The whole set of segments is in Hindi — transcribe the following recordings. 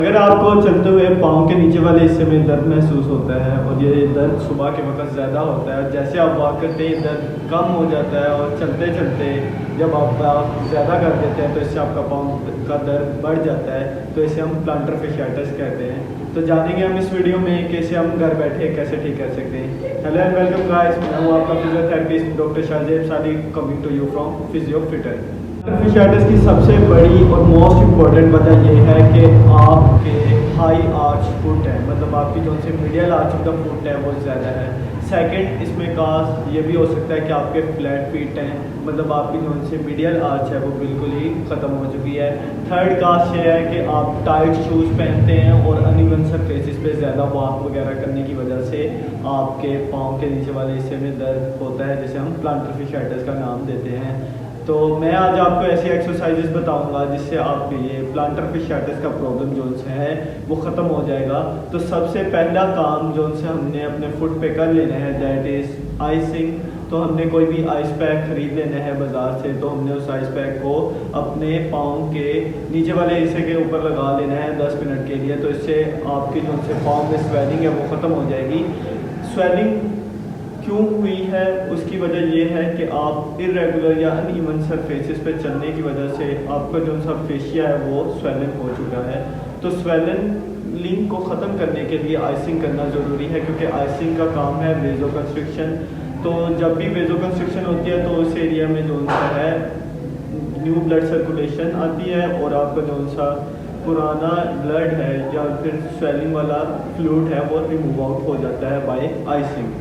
अगर आपको चलते हुए पाँव के नीचे वाले हिस्से में दर्द महसूस होता है और ये दर्द सुबह के वक्त ज़्यादा होता है, जैसे आप वॉक करते हैं दर्द कम हो जाता है और चलते चलते जब आप ज़्यादा कर देते हैं तो इससे आपका पाँव का दर्द बढ़ जाता है, तो इसे हम प्लांटर fasciitis कहते हैं। तो जानेंगे हम इस वीडियो में कैसे हम घर बैठे कैसे ठीक कर सकते हैं। हेलो एंड वेलकम गाइस, मैं हूँ आपका physiotherapist doctor Shahzeb Sadi, coming to you from PhysioFitter. fasciitis की सबसे बड़ी और मोस्ट इम्पॉर्टेंट वजह यह है कि आपके हाई आर्च फुट है, मतलब आपकी जो से medial arch of the foot है वो ज़्यादा है। सेकंड, इसमें काज ये भी हो सकता है कि आपके फ्लैट फीट हैं, मतलब आपकी जो से मीडियल आर्च है वो बिल्कुल ही ख़त्म हो चुकी है। थर्ड काज ये है कि आप टाइट शूज़ पहनते हैं और अनइवन सरफेसेस पे ज़्यादा वॉक वगैरह करने की वजह से आपके पाँव के नीचे वाले हिस्से में दर्द होता है, जिसे हम प्लांटर fasciitis का नाम देते हैं। तो मैं आज आपको ऐसी एक्सरसाइजेस बताऊंगा जिससे आपके ये प्लांटर fasciitis का प्रॉब्लम जो है वो ख़त्म हो जाएगा। तो सबसे पहला काम जो से हमने अपने फुट पे कर लेना है दैट इज़ आइसिंग। तो हमने कोई भी आइस पैक ख़रीद लेना है बाज़ार से, तो हमने उस आइस पैक को अपने पाँव के नीचे वाले हिस्से के ऊपर लगा लेना है 10 मिनट के लिए। तो इससे आपकी जो से पाँव में स्वेलिंग है वो ख़त्म हो जाएगी। स्वेलिंग क्यों हुई है उसकी वजह यह है कि आप इरेगुलर या अनइवन सरफेसेस पे चलने की वजह से आपका जो सा फेशिया है वो स्वेलन हो चुका है। तो स्वेलिंग को ख़त्म करने के लिए आइसिंग करना ज़रूरी है, क्योंकि आइसिंग का काम है वेजोकंस्ट्रिक्शन। तो जब भी वेजोकंस्ट्रिक्शन होती है तो उस एरिया में जो सा है न्यू ब्लड सर्कुलेशन आती है और आपका जो सा पुराना ब्लड है या फिर स्वेलिंग वाला फ्लूइड है वो रिमूव आउट हो जाता है बाय आइसिंग।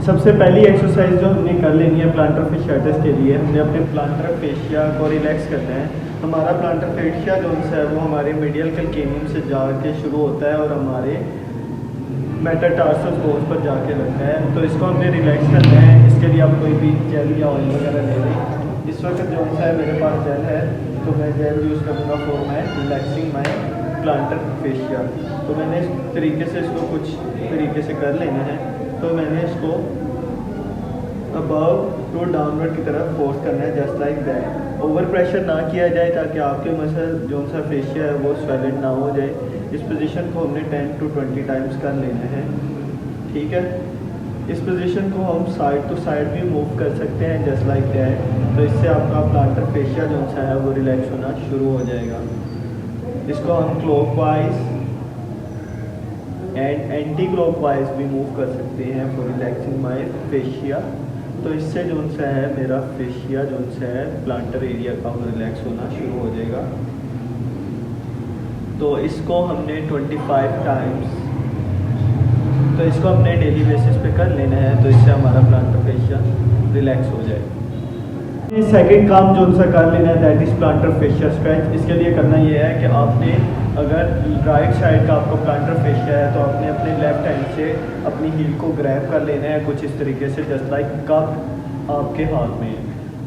सबसे पहली एक्सरसाइज जो हमने कर लेनी है प्लांटर fasciitis के लिए, हमने अपने प्लांटर फेशिया को रिलैक्स करना है। हमारा प्लांटर फेशिया जो है वो हमारे मीडियल कैल्केनियम से जाके शुरू होता है और हमारे मेटाटार्सस बोन्स पर जाके लगता है। तो इसको हमने रिलैक्स करना है। इसके लिए आप कोई भी जेल या ऑयल वगैरह ले लें। इस वक्त जो है मेरे पास जेल है तो मैं जेल यूज़ करूँगा for my relaxing my plantar fascia. तो मैंने इस तरीके से इसको कुछ तरीके से कर लेना है। तो मैंने इसको अबव टू डाउनवर्ड की तरफ फोर्स करना है just like that. Over pressure ना किया जाए ताकि आपके मसल जो सा फेशिया है वो स्वेलिड ना हो जाए। इस पोजीशन को हमने 10 to 20 टाइम्स कर लेना है, ठीक है। इस पोजीशन को हम साइड टू साइड भी मूव कर सकते हैं जस्ट लाइक दैट। तो इससे आपका प्लांटर फेशिया जो सा है वो रिलैक्स होना शुरू हो जाएगा। इसको हम क्लॉकवाइज एंड एंटी क्लॉकवाइज भी मूव कर सकते हैं फॉर रिलैक्सिंग माई फेशिया। तो इससे जो सा है मेरा फेशिया जो सा है प्लांटर एरिया का वो रिलैक्स होना शुरू हो जाएगा। तो इसको हमने 25 टाइम्स तो इसको हमने डेली बेसिस पे कर लेना है, तो इससे हमारा प्लांटर फेशिया रिलैक्स हो जाएगा। सेकंड काम जो सा कर लेना है that is plantar fascia stretch. इसके लिए करना ये है कि आपने अगर राइट साइड का आपको प्लांटर फेशिया है तो आपने अपने लेफ्ट हैंड से अपनी हील को ग्रैब कर लेना है कुछ इस तरीके से जस्ट लाइक कप आपके हाथ में।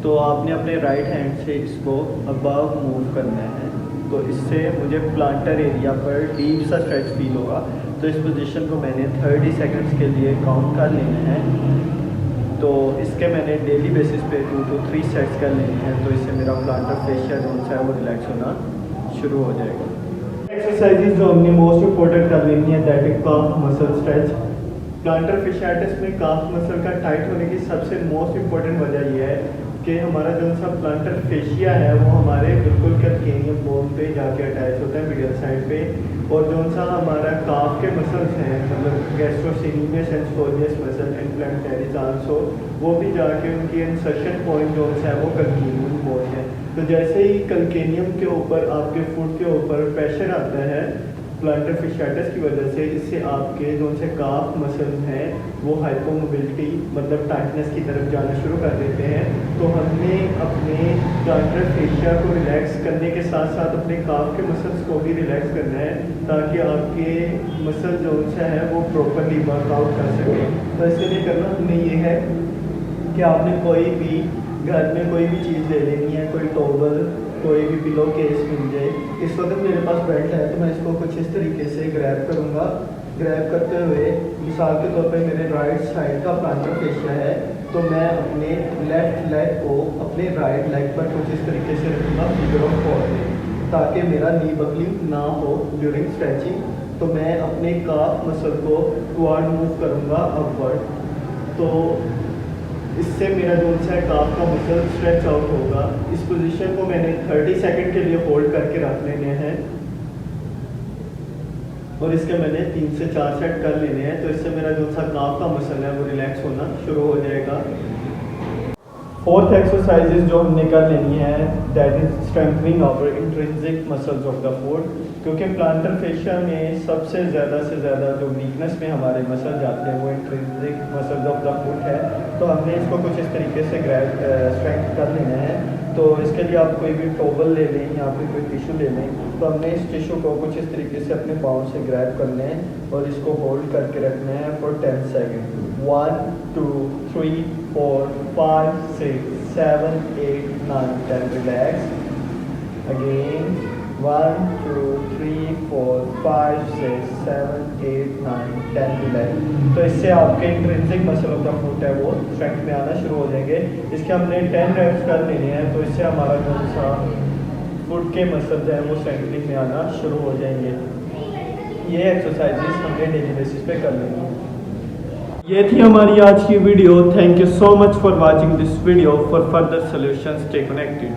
तो आपने अपने राइट हैंड से इसको अबव मूव करना है। तो इससे मुझे प्लांटर एरिया पर डीप सा स्ट्रेच फील होगा। तो इस पोजीशन को मैंने 30 सेकंड्स के लिए काउंट कर लेना है। तो इसके मैंने डेली बेसिस पे 2 to 3 सेट्स कर लेने हैं। तो इससे मेरा प्लांटर फेशिया जो है वो रिलैक्स होना शुरू हो जाएगा। एक्सरसाइजेज जो हमने मोस्ट इम्पोर्टेंट कर लेनी है that is calf muscle stretch. Planter fasciitis में काफ मसल का टाइट होने की सबसे मोस्ट इम्पोर्टेंट वजह यह है कि हमारा जो सा प्लांटर फेशिया है वो हमारे बिल्कुल कैल्केनियम बोन पे जाके अटैच होता है मीडियल साइड पे। और जो सा हमारा काफ के मसल्स हैं मतलब गैस्ट्रोसेनियस एंड स्पोलियस मसल एंड प्लांटरिस आल्सो, वो भी जाके उनकी इंसर्शन पॉइंट जो है वो कैल्केनियम बोन है। तो जैसे ही कैल्केनियम के ऊपर आपके फुट के ऊपर प्रेशर आता है प्लांटर fasciitis की वजह से, इससे आपके जो से काफ मसल हैं वो हाइपोमोबिलिटी मतलब टाइटनेस की तरफ जाना शुरू कर देते हैं। तो हमने अपने प्लांटर फेशिया को रिलैक्स करने के साथ साथ अपने काफ के मसल्स को भी रिलैक्स करना है ताकि आपके मसल जो है वो प्रॉपरली वर्कआउट कर सके। तो इसके लिए करना हमने ये है कि आपने कोई भी घर में कोई भी चीज़ ले लेनी है, कोई टॉवल कोई भी पिलो केस मिल जाए। इस वक्त मेरे पास बेल्ट है तो मैं इसको कुछ इस तरीके से ग्रैब करूँगा। ग्रैब करते हुए मिसाल के तौर पे मेरे राइट साइड का प्लांटर फेशिया है तो मैं अपने लेफ्ट लेग को अपने राइट लेग पर कुछ इस तरीके से रखूँगा फिगर ऑफ 4 में। ताकि मेरा नी बकलिंग ना हो ड्यूरिंग स्ट्रेचिंग। तो मैं अपने काफ मसल को टुवर्ड मूव करूँगा अपवर्ड, तो इससे मेरा जो है काफ का मसल स्ट्रेच आउट होगा। इस पोजीशन को मैंने 30 सेकंड के लिए होल्ड करके रख लेने हैं और इसके मैंने 3 से 4 सेट कर लेने हैं। तो इससे मेरा जो सा काफ का मसल है वो रिलैक्स होना शुरू हो जाएगा। फोर्थ एक्सरसाइजेज जो हमने कर लेनी है that is strengthening our intrinsic muscles of the foot, क्योंकि प्लांटर फेशिया में सबसे ज़्यादा से ज़्यादा जो वीकनेस में हमारे मसल जाते हैं वो intrinsic muscles of the foot है। तो हमने इसको कुछ इस तरीके से स्ट्रेंथ कर लेना है। तो इसके लिए आप कोई भी टॉवल ले लें या फिर कोई टिश्यू ले लें। तो हमने इस टिश्यू को कुछ इस तरीके से अपने पाँव से ग्रैब करना है और इसको होल्ड करके रखना है for 10 second. 1 2 3 4 5 6 7 8 9 10 relax again 1 2 3 4 5 6 7 8 9 10 relax. तो इससे आपके intrinsic muscle of the foot है वो स्ट्रेंथ में आना शुरू हो जाएंगे। इसके हमने 10 रेप्स कर लेने हैं। तो इससे हमारा जो सा फुट के मसल्स हैं वो स्ट्रेंथनिंग में आना शुरू हो जाएंगे। ये एक्सरसाइजेस हमने डेली बेसिस पे कर लेनी है। ये थी हमारी आज की video. Thank you so much for watching this video. For further solutions stay connected.